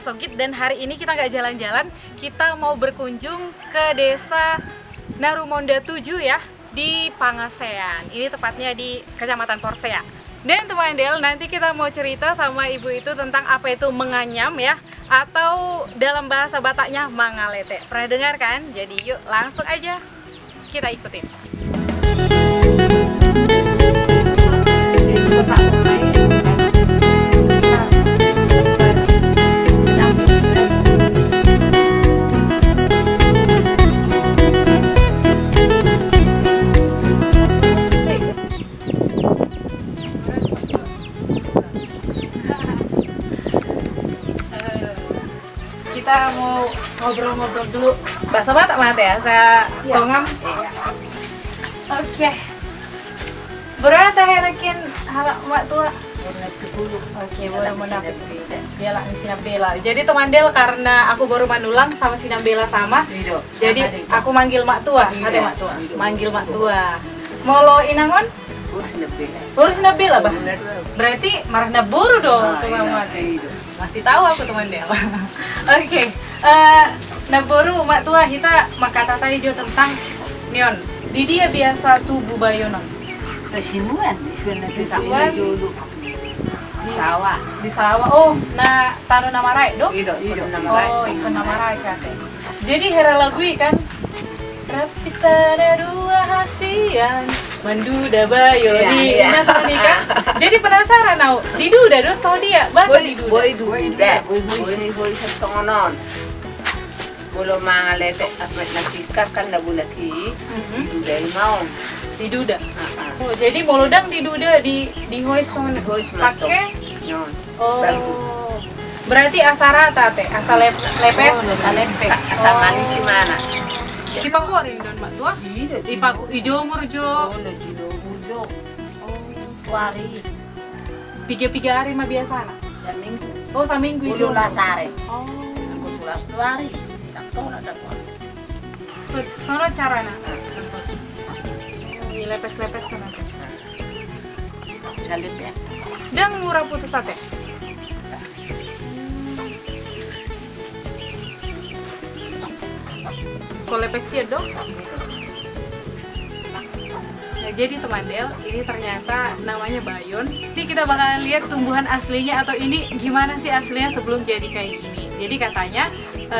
Sogit dan hari ini kita nggak jalan-jalan, kita mau berkunjung ke desa Narumonda 7 ya, di Pangasean. Ini tepatnya di Kecamatan Porsea. Dan teman Del, nanti kita mau cerita sama ibu itu tentang apa itu menganyam ya, atau dalam bahasa Bataknya mangalete. Pernah dengar kan? Jadi yuk langsung aja kita ikutin. Kita mau ngobrol-ngobrol dulu bahasa Batak mah ya, saya tongam. Oke. Berapa herakin halak mak tua? Oke, boleh mendapat. Bela si Nabela. Jadi teman Del, karena aku baru manulang sama si Nabela sama. Jadi aku manggil mak tua, ada mak tua. Manggil mak tua. Mau lo inangon? Urus Nabela, bah. Berarti marah naburu dong, teman-teman. Masih tahu aku teman Del. Oke. Naburu mak tua kita makata tayo tentang Nion. Di dia biasa tubuh bayonan. Kesinuan di Kesinuan. di sawah. Di sawah. Oh, nah tanu namarai dong? Ikon namarai. Oh, ikon namarai kate. Jadi hera lagu kan Rapitana dua hasian menduda bayoni. Iya. Nah, sama nih kan. Jadi penasaran nau, diduda do so dia bahasa diduda. Boy sa tongonon. Bolo mangalete at nagsikar kan na bulaki. Duday maon. Diduda. Oh, jadi molodang diduda di hoist on pakai. Yon. Oh. Baru. Berarti asara tate, asal lepes. Sa lepek. Sa manis si mana. Di pakuarin don mak tua. Di paku ijo murjo. Bolo jilo bujo. Oh, Wari. piga hari mah biasa na. Dan minggu. Oh, sa minggu ijo. Bolo lasare. Oh. Aku sulas wari. Takto na dapat. So, sono cara na. Lepes-lepes sono. Salit ya. Dan murah putus sate. Kalau lepes ya dong. Nah, jadi teman Del, ini ternyata namanya bayon. Nanti kita bakalan lihat tumbuhan aslinya atau ini gimana sih aslinya sebelum jadi kayak gini. Jadi katanya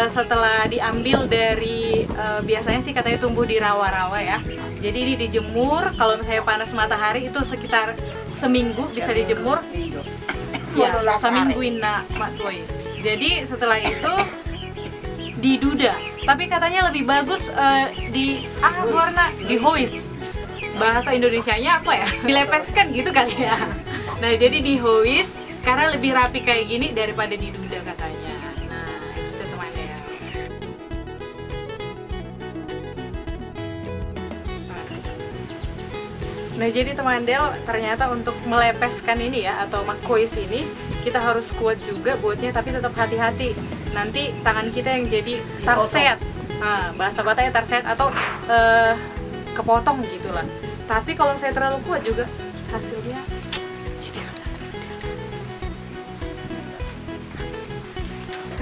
setelah diambil dari biasanya sih katanya tumbuh di rawa-rawa ya. Jadi ini dijemur, kalau misalnya panas matahari itu sekitar seminggu bisa dijemur. Ya, semingguin nak mak tuai. Jadi setelah itu diduda. Tapi katanya lebih bagus warna dihois. Bahasa Indonesianya apa ya? Dilepeskan gitu kali ya. Nah, jadi dihois karena lebih rapi kayak gini daripada diduda katanya. Nah, itu teman ya. Nah, jadi teman Del, ternyata untuk melepeskan ini ya atau makois ini kita harus kuat juga buatnya, tapi tetap hati-hati. Nanti tangan kita yang jadi tarset. Nah, bahasa Bataknya tarset atau kepotong gitulah. Tapi kalau saya terlalu kuat juga hasilnya jadi rusak.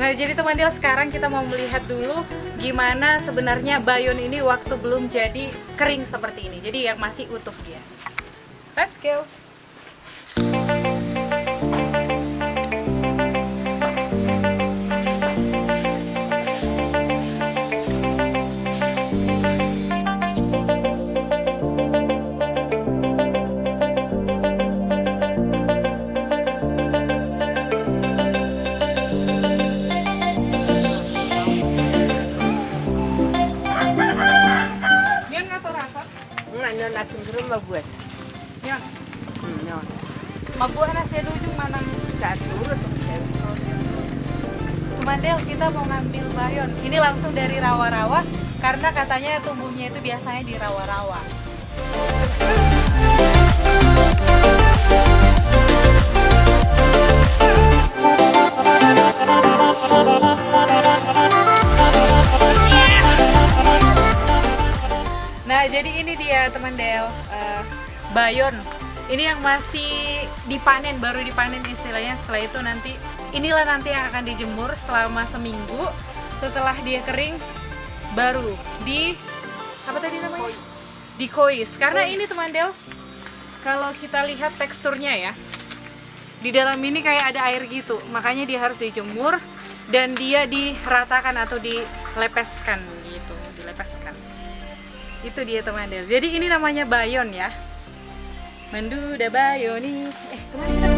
Nah, jadi teman Del, sekarang kita mau melihat dulu gimana sebenarnya bayon ini waktu belum jadi kering seperti ini. Jadi yang masih utuh dia. Let's go. Natin dulu mabuat. Yan. Yon. Mabuhay na si Lujung manang Turut. Teman Del, kita mau ngambil bayon. Ini langsung dari rawa-rawa karena katanya tumbuhnya itu biasanya di rawa-rawa. Nah, jadi ini dia teman Del, bayon. Ini yang masih dipanen, baru dipanen istilahnya. Setelah itu nanti, inilah nanti yang akan dijemur selama seminggu. Setelah dia kering, baru di apa tadi namanya? Dikois. Karena ini teman Del, kalau kita lihat teksturnya ya, di dalam ini kayak ada air gitu, makanya dia harus dijemur dan dia diratakan atau dilepeskan gitu, dilepeskan. Itu dia teman Del. Jadi ini namanya bayon ya. Menduda bayoni. Kemana?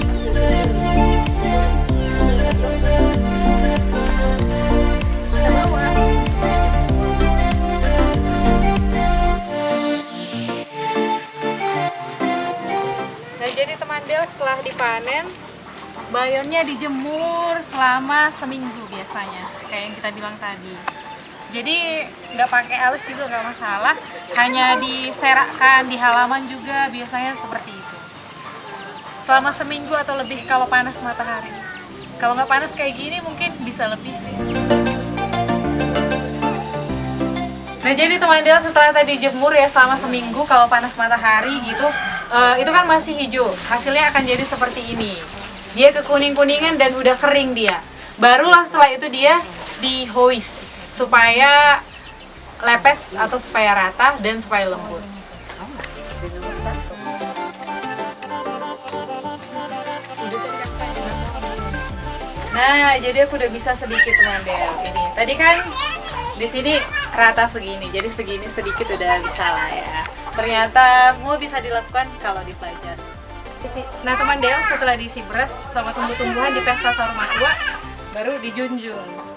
Nah, jadi teman Del, setelah dipanen, bayonnya dijemur selama seminggu biasanya, kayak yang kita bilang tadi. Jadi nggak pakai alus juga nggak masalah, hanya diserakkan di halaman juga biasanya seperti itu. Selama seminggu atau lebih kalau panas matahari. Kalau nggak panas kayak gini mungkin bisa lebih sih. Nah, jadi teman Del, setelah tadi jemur ya selama seminggu, kalau panas matahari gitu, itu kan masih hijau, hasilnya akan jadi seperti ini. Dia kekuning-kuningan dan udah kering dia. Barulah setelah itu dia dihois supaya lepes atau supaya rata dan supaya lembut. Nah, jadi aku udah bisa sedikit teman Del. Ini tadi kan di sini rata segini, jadi segini sedikit udah bisa lah ya. Ternyata semua bisa dilakukan kalau dipelajari. Nah teman Del, setelah diisi beras sama tumbuh-tumbuhan di pesta sarung tua, baru dijunjung.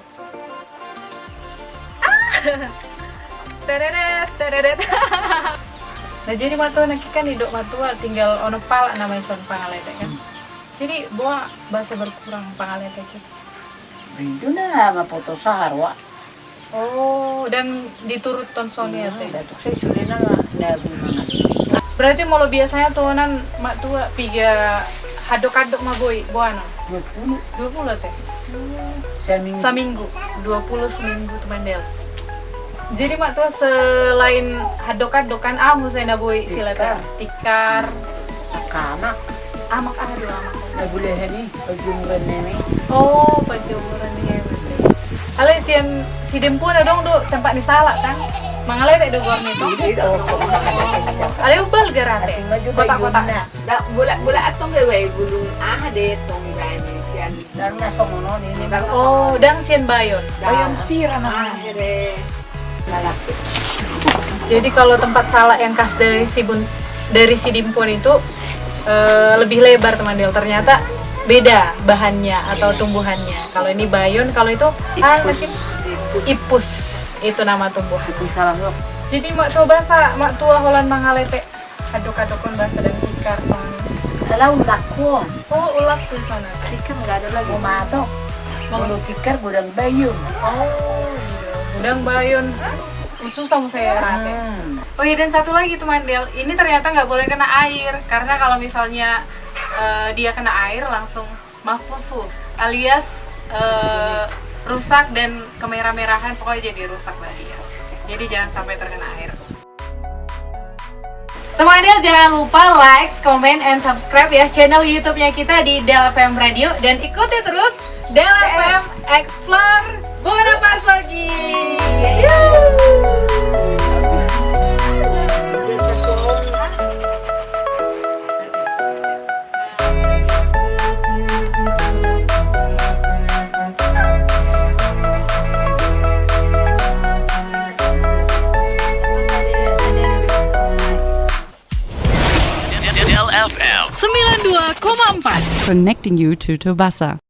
Nah, jadi matua nak kan hidup matua tinggal ono pala namanya son pangalete kan. Jadi buah bahasa berkurang pangalete gitu. Itu na mapoto saharwa. Oh, dan diturut tonsonnya teh. Datuk saya sudah na bunga. Berarti mau biasanya tuanan mak tua piga hadok-hadok mah boy, buana. 20 teh. Seminggu. 20 seminggu teman Del. Jadi mak tua selain hadok-hadokan saya boy sila tikar, Akamak. amak amak. Na boleh ni pagumuran ni. Oh, pagumuran ni. Ale si Dempo na dong do tempat ni salak kan. Mangalay tak do gorni to. Ale ubal garate. Kotak-kotak. Da bola atong gawe gulung de tong gani sian. Dan nasomono ni Oh, dang sian bayon. bayon sira na lalaki. Jadi kalau tempat salak yang khas dari si Dimpun itu lebih lebar teman Del. Ternyata beda bahannya atau tumbuhannya. Kalau ini bayon, kalau itu ipus itu nama tumbuhan. Salam lo. Jadi mak tua bahasa, mak tua holan mangalete. Aduk-adukon bahasa dan tikar soalnya. Adalah ulakon. Oh, ulak tuh sana. Tikar nggak ada lagi mato. Mau tikar gudang bayon. Oh, iya. Udang bayon. Susah mau saya rate. Oh iya, dan satu lagi teman Del, ini ternyata nggak boleh kena air karena kalau misalnya dia kena air langsung mafufu alias rusak dan kemerah-merahan, pokoknya jadi rusak lah dia. Jadi jangan sampai terkena air. Teman Del, jangan lupa like, comment, and subscribe ya channel YouTube-nya kita di Del FM Radio dan ikuti terus Del FM Explore Bonapasogi. Del FM 92,4 Connecting you to Tobasa.